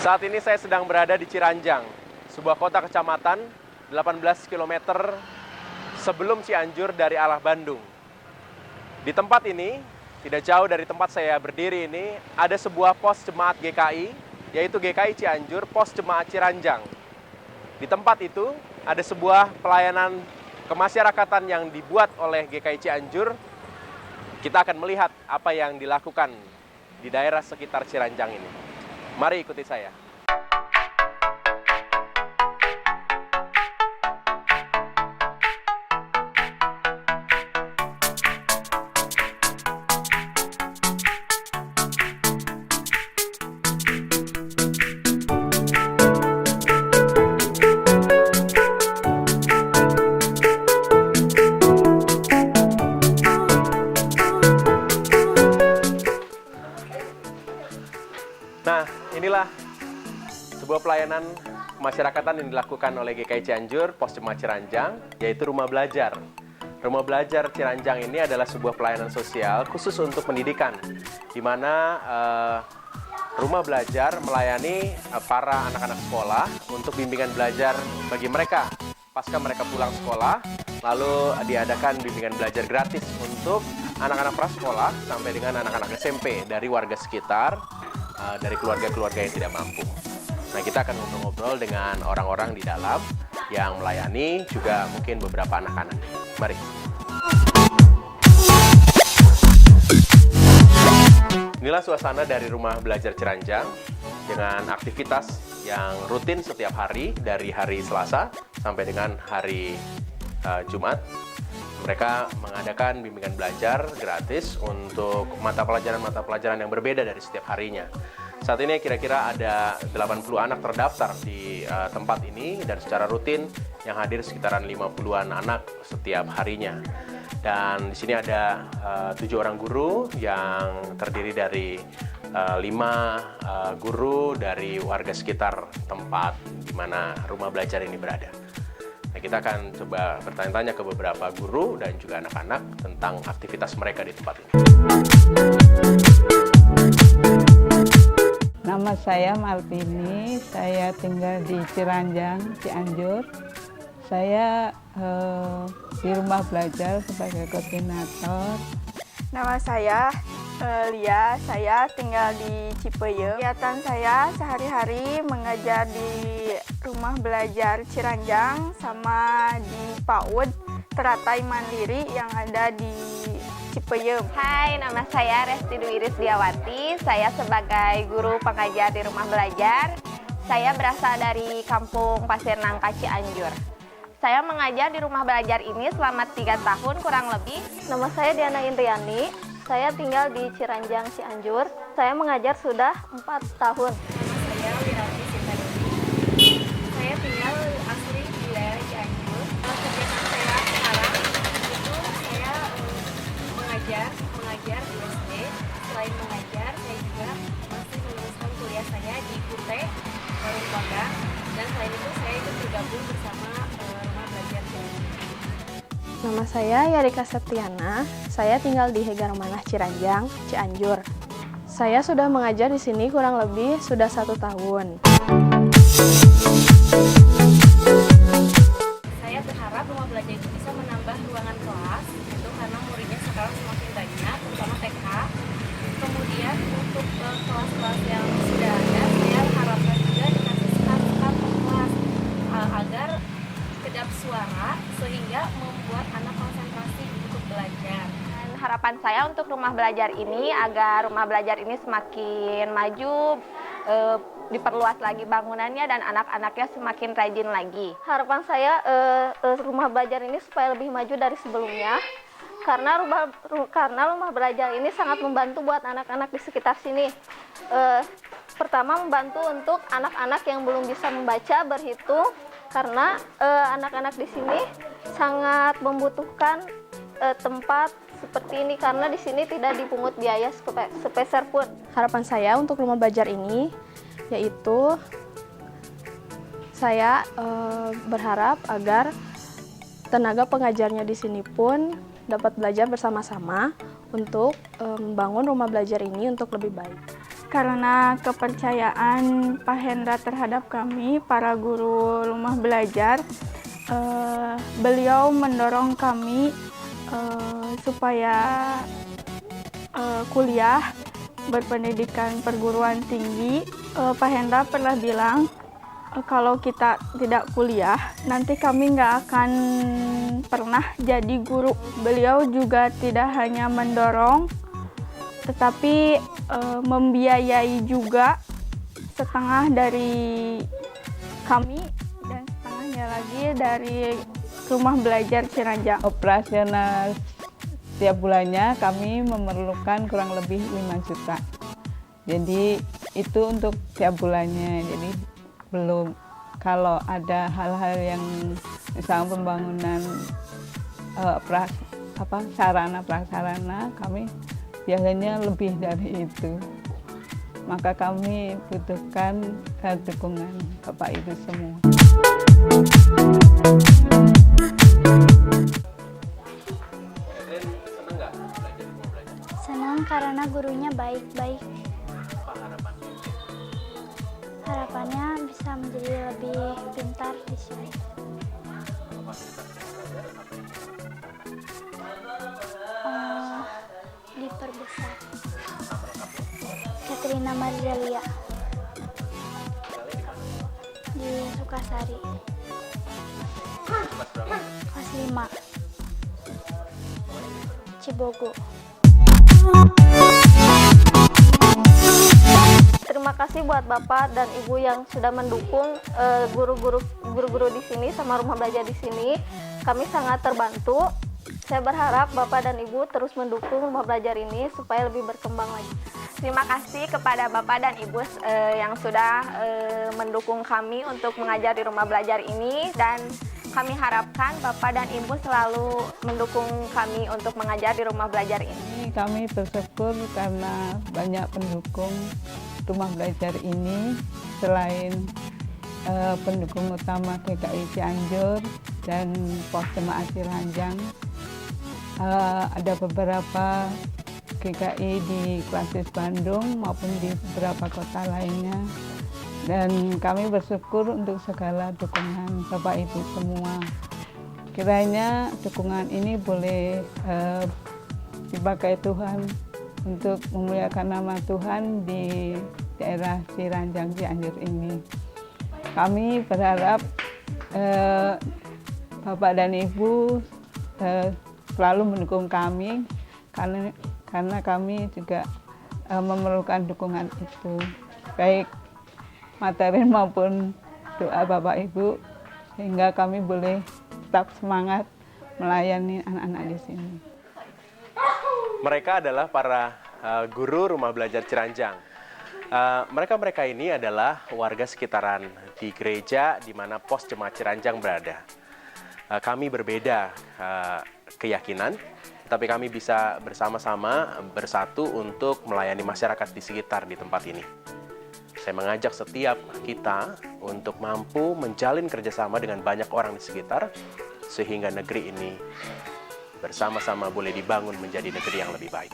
Saat ini saya sedang berada di Ciranjang, sebuah kota kecamatan 18 km sebelum Cianjur dari arah Bandung. Di tempat ini, tidak jauh dari tempat saya berdiri ini, ada sebuah pos jemaat GKI, yaitu GKI Cianjur, pos jemaat Ciranjang. Di tempat itu, ada sebuah pelayanan kemasyarakatan yang dibuat oleh GKI Cianjur. Kita akan melihat apa yang dilakukan di daerah sekitar Ciranjang ini. Mari ikuti saya. Nah, inilah sebuah pelayanan kemasyarakatan yang dilakukan oleh GKI Cianjur, Pos Jemaat Ciranjang, yaitu Rumah Belajar. Rumah Belajar Ciranjang ini adalah sebuah pelayanan sosial khusus untuk pendidikan, di mana Rumah Belajar melayani para anak-anak sekolah untuk bimbingan belajar bagi mereka. Pasca mereka pulang sekolah, lalu diadakan bimbingan belajar gratis untuk anak-anak prasekolah sampai dengan anak-anak SMP dari warga sekitar, dari keluarga-keluarga yang tidak mampu. Nah, kita akan ngobrol-ngobrol dengan orang-orang di dalam yang melayani, juga mungkin beberapa anak-anak. Mari. Inilah suasana dari Rumah Belajar Ciranjang dengan aktivitas yang rutin setiap hari dari hari Selasa sampai dengan hari Jumat. Mereka mengadakan bimbingan belajar gratis untuk mata pelajaran yang berbeda dari setiap harinya. Saat ini kira-kira ada 80 anak terdaftar di tempat ini, dan secara rutin yang hadir sekitaran 50-an anak setiap harinya. Dan di sini ada 7 orang guru yang terdiri dari 5 guru dari warga sekitar tempat di mana Rumah Belajar ini berada. Nah, kita akan coba bertanya-tanya ke beberapa guru dan juga anak-anak tentang aktivitas mereka di tempat ini. Nama saya Malvini, saya tinggal di Ciranjang, Cianjur. Saya di Rumah Belajar sebagai koordinator. Nama saya Lia, saya tinggal di Cipeyem. Kegiatan saya sehari-hari mengajar di Rumah Belajar Ciranjang sama di PAUD Teratai Mandiri yang ada di Cipeyem. Hai, nama saya Resti Dwi Iris Diawati. Saya sebagai guru pengajar di Rumah Belajar. Saya berasal dari Kampung Pasir Nangka, Cianjur. Saya mengajar di Rumah Belajar ini selama 3 tahun kurang lebih. Nama saya Diana Indriani. Saya tinggal di Ciranjang, Cianjur. Saya mengajar sudah 4 tahun. Saya Wirati Sintadewi. Saya tinggal asli di wilayah Cianjur. Kegiatan saya sekarang itu saya mengajar di SD. Selain mengajar, saya juga masih meneruskan kuliah saya di KUTE Warung Panggang. Dan selain itu saya ikut bergabung bersama Rumah Belajar Cianjur. Nama saya Yarika Septiana. Saya tinggal di Hegaromanah Ciranjang, Cianjur. Saya sudah mengajar di sini kurang lebih sudah 1 tahun. Saya berharap Rumah Belajar itu bisa menambah ruangan kelas, itu karena muridnya sekarang semakin banyak, terutama TK. Kemudian untuk kelas-kelas yang sudah ada, saya harapkan juga dikasih sekat-sekat kelas agar kedap suara sehingga membuat anak konsentrasi untuk belajar. Dan harapan saya untuk Rumah Belajar ini agar Rumah Belajar ini semakin maju, diperluas lagi bangunannya dan anak-anaknya semakin rajin lagi. Harapan saya Rumah Belajar ini supaya lebih maju dari sebelumnya. Karena Rumah Belajar ini sangat membantu buat anak-anak di sekitar sini. Pertama, membantu untuk anak-anak yang belum bisa membaca, berhitung. Karena anak-anak di sini sangat membutuhkan tempat seperti ini, karena di sini tidak dipungut biaya sepeser pun. Harapan saya untuk Rumah Belajar ini yaitu saya berharap agar tenaga pengajarnya di sini pun dapat belajar bersama-sama untuk membangun Rumah Belajar ini untuk lebih baik. Karena kepercayaan Pak Hendra terhadap kami, para guru rumah belajar, beliau mendorong kami supaya kuliah berpendidikan perguruan tinggi. Pak Hendra pernah bilang, kalau kita tidak kuliah, nanti kami nggak akan pernah jadi guru. Beliau juga tidak hanya mendorong, tetapi membiayai juga setengah dari kami dan setengahnya lagi dari rumah belajar Ciranjang. Operasional setiap bulannya kami memerlukan kurang lebih 5 juta. Jadi itu untuk setiap bulannya. Jadi belum kalau ada hal-hal yang misalnya pembangunan sarana prasarana, kami biasanya lebih dari itu. Maka kami butuhkan dukungan Bapak Ibu semua. Senang karena gurunya baik-baik. Harapannya bisa menjadi lebih pintar di sini. Diperbesar. Katrina Marialia di Sukasari. Kelas 5. Cibogo. Terima kasih buat Bapak dan Ibu yang sudah mendukung guru-guru di sini sama rumah belajar di sini. Kami sangat terbantu. Saya berharap Bapak dan Ibu terus mendukung rumah belajar ini supaya lebih berkembang lagi. Terima kasih kepada Bapak dan Ibu yang sudah mendukung kami untuk mengajar di rumah belajar ini, dan kami harapkan Bapak dan Ibu selalu mendukung kami untuk mengajar di rumah belajar ini. Kami bersyukur karena banyak pendukung rumah belajar ini. Selain pendukung utama GKI Cianjur dan Pos Jemaah Ciranjang, ada beberapa GKI di Klasis Bandung maupun di beberapa kota lainnya, dan kami bersyukur untuk segala dukungan Bapak Ibu semua. Kiranya dukungan ini boleh dipakai Tuhan untuk memuliakan nama Tuhan di daerah Ciranjang Cianjur ini. Kami berharap Bapak dan Ibu selalu mendukung kami, karena kami juga memerlukan dukungan itu, baik materi maupun doa Bapak Ibu, sehingga kami boleh tetap semangat melayani anak-anak di sini. Mereka adalah para guru rumah belajar Ciranjang. Mereka ini adalah warga sekitaran di gereja di mana Pos Jemaah Ciranjang berada. Kami berbeda keyakinan, tapi kami bisa bersama-sama bersatu untuk melayani masyarakat di sekitar di tempat ini. Saya mengajak setiap kita untuk mampu menjalin kerjasama dengan banyak orang di sekitar, sehingga negeri ini bersama-sama boleh dibangun menjadi negeri yang lebih baik.